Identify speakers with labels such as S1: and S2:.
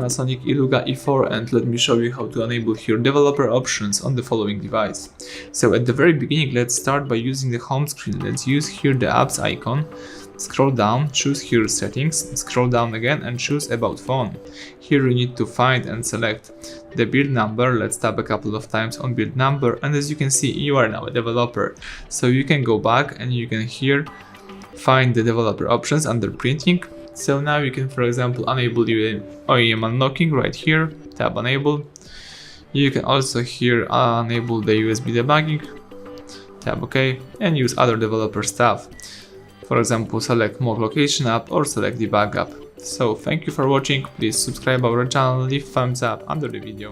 S1: PANASONIC Eluga A4, and let me show you how to enable here developer options on the following device. So at the very beginning, let's start by using the home screen. Let's use here the apps icon, scroll down, choose here settings, scroll down again and choose about phone. Here you need to find and select the build number. Let's tap a couple of times on build number, and as you can see, you are now a developer. So you can go back and you can here find the developer options under printing. So now you can, for example, enable OEM unlocking right here, tap enable. You can also here enable the USB debugging, tap OK, and use other developer stuff. For example, select more location app or select debug app. So thank you for watching, please subscribe our channel, leave thumbs up under the video.